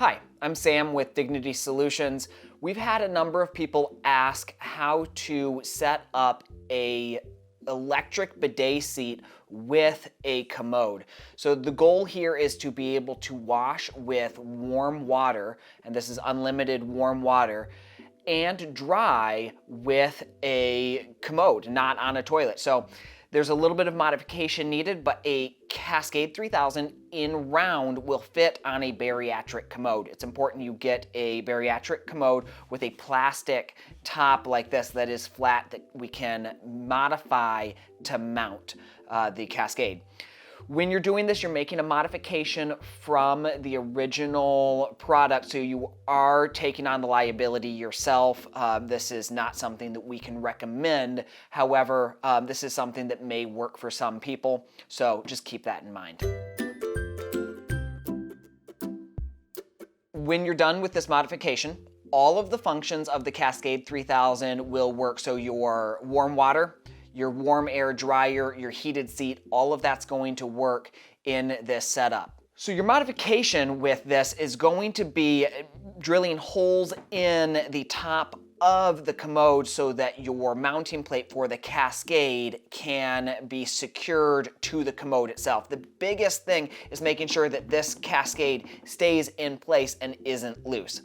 Hi, I'm Sam with Dignity Solutions. We've had a number of people ask how to set up a electric bidet seat with a commode. So the goal here is to be able to wash with warm water, and this is unlimited warm water, and dry with a commode, not on a toilet. So there's a little bit of modification needed, but a Cascade 3000 in round will fit on a bariatric commode. It's important you get a bariatric commode with a plastic top like this that is flat that we can modify to mount the Cascade. When you're doing this, you're making a modification from the original product, so you are taking on the liability yourself. This is not something that we can recommend. However, this is something that may work for some people, so just keep that in mind. When you're done with this modification, all of the functions of the Cascade 3000 will work. So your warm water, your warm air dryer, your heated seat, all of that's going to work in this setup. So your modification with this is going to be drilling holes in the top of the commode so that your mounting plate for the Cascade can be secured to the commode itself. The biggest thing is making sure that this Cascade stays in place and isn't loose.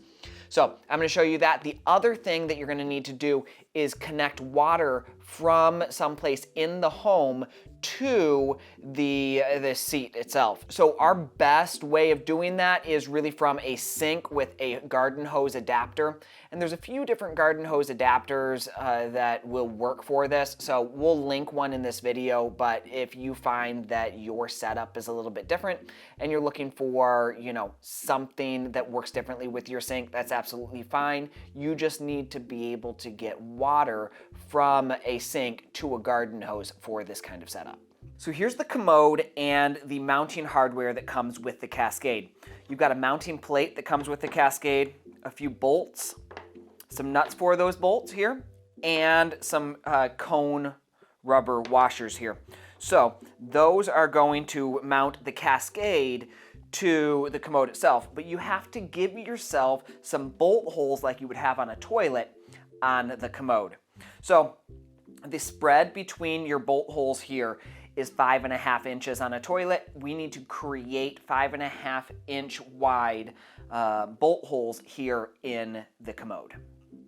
So I'm going to show you that. The other thing that you're going to need to do is connect water from someplace in the home to the seat itself. So our best way of doing that is really from a sink with a garden hose adapter. And there's a few different garden hose adapters that will work for this. So we'll link one in this video, but if you find that your setup is a little bit different and you're looking for, something that works differently with your sink, that's absolutely fine. You just need to be able to get water from a sink to a garden hose for this kind of setup. So here's the commode and the mounting hardware that comes with the Cascade. You've got a mounting plate that comes with the Cascade, a few bolts, some nuts for those bolts here, and some cone rubber washers here. So those are going to mount the Cascade to the commode itself, but you have to give yourself some bolt holes like you would have on a toilet on the commode. So the spread between your bolt holes here is 5.5 inches on a toilet. We need to create 5.5 inch wide bolt holes here in the commode.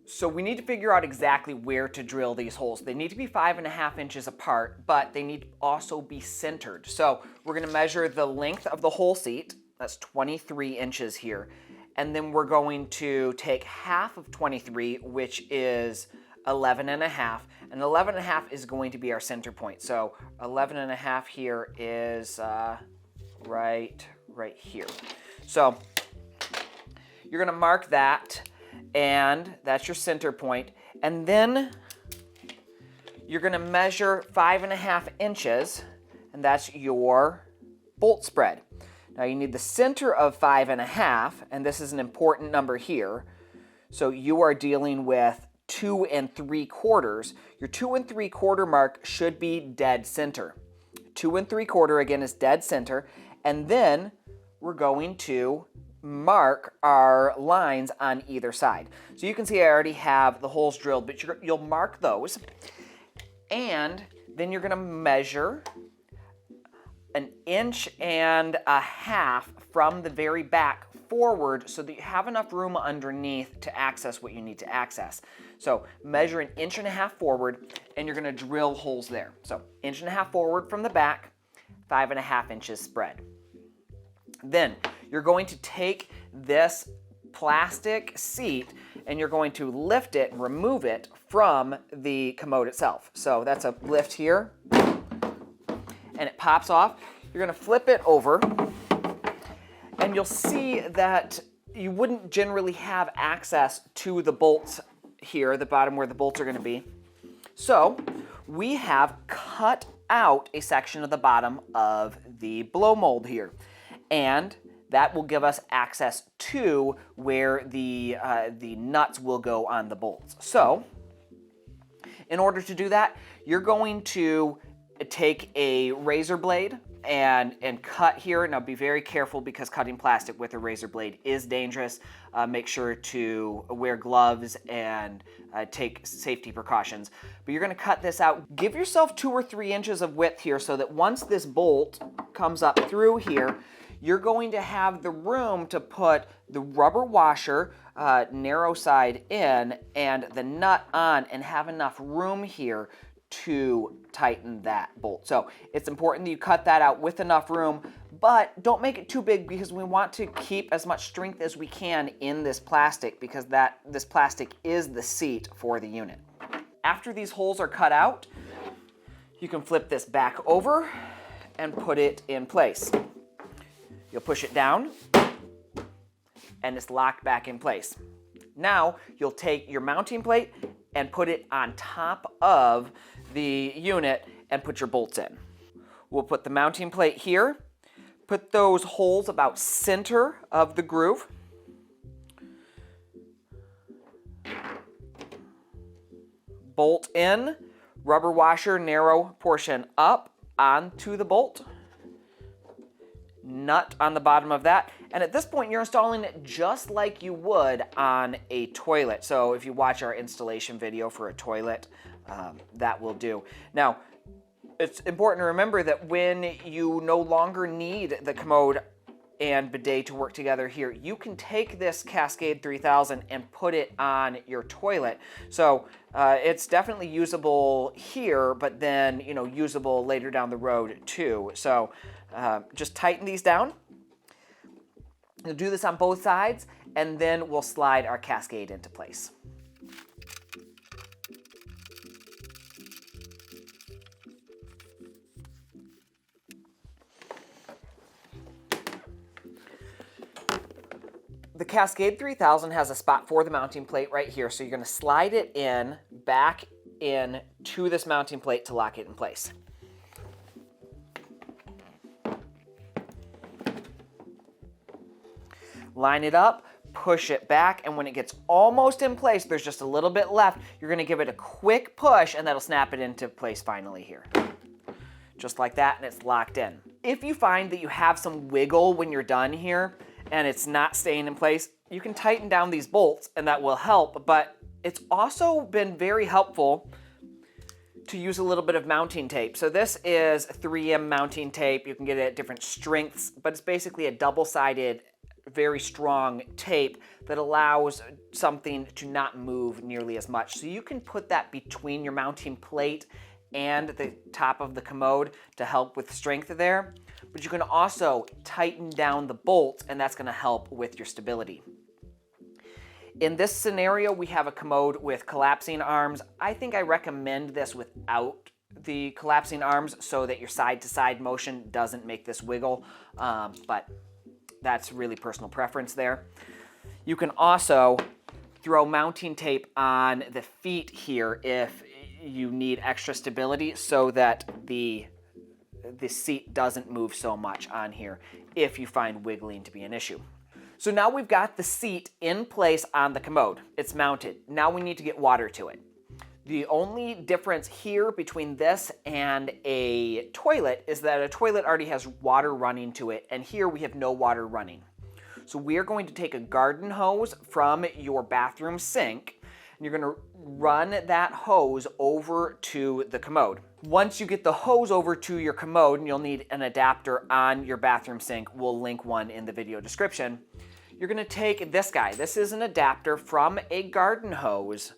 So we need to figure out exactly where to drill these holes. They need to be 5.5 inches apart, but they need to also be centered. So we're going to measure the length of the whole seat. That's 23 inches here. And then we're going to take half of 23, which is 11.5, and 11.5 is going to be our center point. So 11.5 here is right here. So you're going to mark that, and that's your center point. And then you're going to measure 5.5 inches, and that's your bolt spread. Now you need the center of 5.5, and this is an important number here. So you are dealing with 2 3/4. Your 2 3/4 mark should be dead center. 2 3/4 again is dead center, and then we're going to mark our lines on either side. So you can see I already have the holes drilled, but you'll mark those, and then you're going to measure 1.5 inches from the very back forward so that you have enough room underneath to access what you need to access. So measure 1.5 inches forward, and you're going to drill holes there. So 1.5 inches forward from the back, 5.5 inches spread. Then you're going to take this plastic seat and you're going to lift it and remove it from the commode itself. So that's a lift here, and it pops off. You're going to flip it over, and you'll see that you wouldn't generally have access to the bolts here, the bottom where the bolts are going to be. So we have cut out a section of the bottom of the blow mold here, and that will give us access to where the nuts will go on the bolts. So in order to do that, you're going to take a razor blade and cut here. Now be very careful because cutting plastic with a razor blade is dangerous. Make sure to wear gloves and take safety precautions. But you're going to cut this out. Give yourself 2 or 3 inches of width here so that once this bolt comes up through here, you're going to have the room to put the rubber washer, narrow side in, and the nut on, and have enough room here to tighten that bolt. So it's important that you cut that out with enough room, but don't make it too big because we want to keep as much strength as we can in this plastic because this plastic is the seat for the unit. After these holes are cut out, you can flip this back over and put it in place. You'll push it down and it's locked back in place. Now you'll take your mounting plate and put it on top of the unit and put your bolts in. We'll put the mounting plate here, put those holes about center of the groove. Bolt in, rubber washer, narrow portion up onto the bolt. Nut on the bottom of that, and at this point you're installing it just like you would on a toilet. So if you watch our installation video for a toilet, that will do. Now it's important to remember that when you no longer need the Commode and bidet to work together here, you can take this Cascade 3000 and put it on your toilet. So it's definitely usable here, but then usable later down the road too. So just tighten these down. You'll do this on both sides, and then we'll slide our Cascade into place. The Cascade 3000 has a spot for the mounting plate right here, so you're going to slide it in, back in to this mounting plate to lock it in place. Line it up, push it back, and when it gets almost in place, there's just a little bit left, you're going to give it a quick push, and that'll snap it into place finally here. Just like that, and it's locked in. If you find that you have some wiggle when you're done here, and it's not staying in place, you can tighten down these bolts, and that will help, but it's also been very helpful to use a little bit of mounting tape. So this is 3M mounting tape. You can get it at different strengths, but it's basically a double-sided, very strong tape that allows something to not move nearly as much. So you can put that between your mounting plate and the top of the Commode to help with strength there. But you can also tighten down the bolts, and that's going to help with your stability. In this scenario, we have a Commode with collapsing arms. I think I recommend this without the collapsing arms so that your side-to-side motion doesn't make this wiggle, but that's really personal preference there. You can also throw mounting tape on the feet here if you need extra stability so that the seat doesn't move so much on here if you find wiggling to be an issue. So now we've got the seat in place on the Commode. It's mounted. Now we need to get water to it. The only difference here between this and a toilet is that a toilet already has water running to it, and here we have no water running. So we are going to take a garden hose from your bathroom sink, and you're going to run that hose over to the Commode. Once you get the hose over to your Commode, and you'll need an adapter on your bathroom sink, we'll link one in the video description, you're going to take this guy. This is an adapter from a garden hose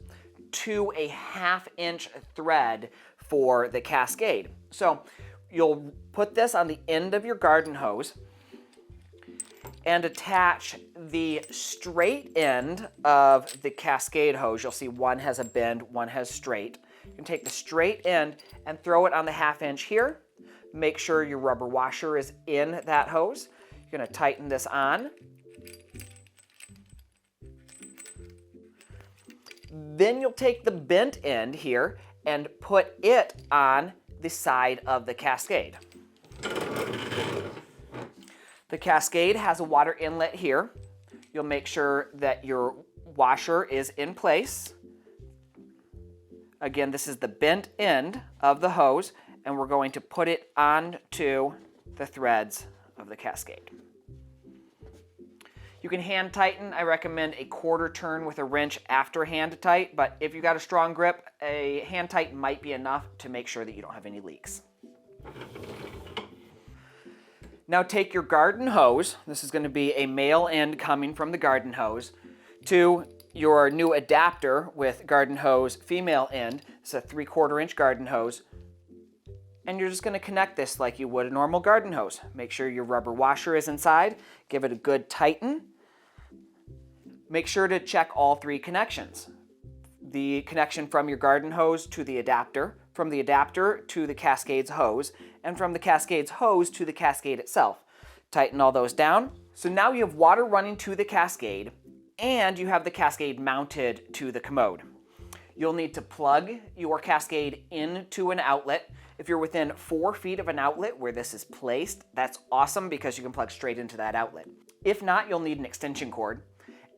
to a 1/2 inch thread for the Cascade. So you'll put this on the end of your garden hose and attach the straight end of the Cascade hose. You'll see one has a bend, one has straight. You can take the straight end and throw it on the 1/2 inch here. Make sure your rubber washer is in that hose. You're going to tighten this on. Then you'll take the bent end here and put it on the side of the Cascade. The Cascade has a water inlet here. You'll make sure that your washer is in place. Again, this is the bent end of the hose, and we're going to put it onto the threads of the Cascade. You can hand tighten. I recommend a quarter turn with a wrench after hand tight, but if you got a strong grip, a hand tighten might be enough to make sure that you don't have any leaks. Now take your garden hose, this is going to be a male end coming from the garden hose, to your new adapter with garden hose female end. It's a 3/4 inch garden hose. And you're just going to connect this like you would a normal garden hose. Make sure your rubber washer is inside. Give it a good tighten. Make sure to check all 3 connections. The connection from your garden hose to the adapter, from the adapter to the Cascade's hose, and from the Cascade's hose to the Cascade itself. Tighten all those down. So now you have water running to the Cascade, and you have the Cascade mounted to the Commode. You'll need to plug your Cascade into an outlet. If you're within 4 feet of an outlet where this is placed, that's awesome because you can plug straight into that outlet. If not, you'll need an extension cord.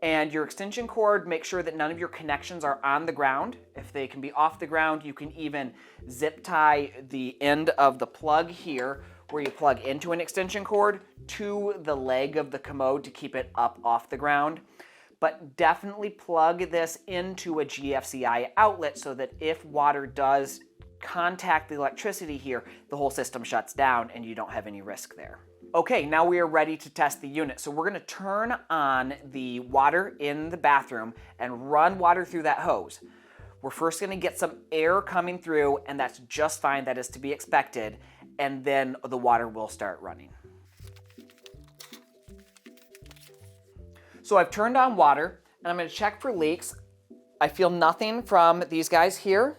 And your extension cord, make sure that none of your connections are on the ground. If they can be off the ground, you can even zip tie the end of the plug here where you plug into an extension cord to the leg of the Commode to keep it up off the ground. But definitely plug this into a GFCI outlet so that if water does contact the electricity here, the whole system shuts down and you don't have any risk there. Okay, now we are ready to test the unit. So we're going to turn on the water in the bathroom and run water through that hose. We're first going to get some air coming through, and that's just fine. That is to be expected. And then the water will start running. So I've turned on water, and I'm going to check for leaks. I feel nothing from these guys here.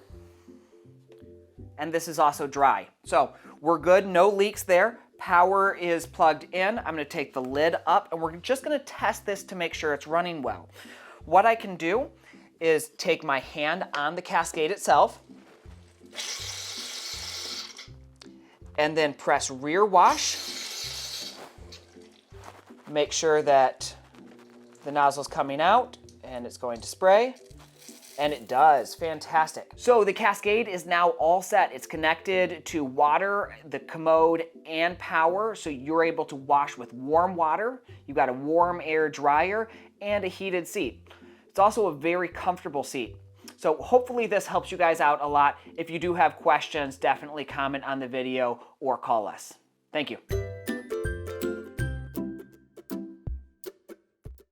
And this is also dry. So we're good, no leaks there. Power is plugged in. I'm going to take the lid up, and we're just going to test this to make sure it's running well. What I can do is take my hand on the Cascade itself and then press rear wash. Make sure that the nozzle's coming out and it's going to spray. And it does, fantastic. So the Cascade is now all set. It's connected to water, the Commode, and power, so you're able to wash with warm water. You've got a warm air dryer and a heated seat. It's also a very comfortable seat. So hopefully this helps you guys out a lot. If you do have questions, definitely comment on the video or call us. Thank you.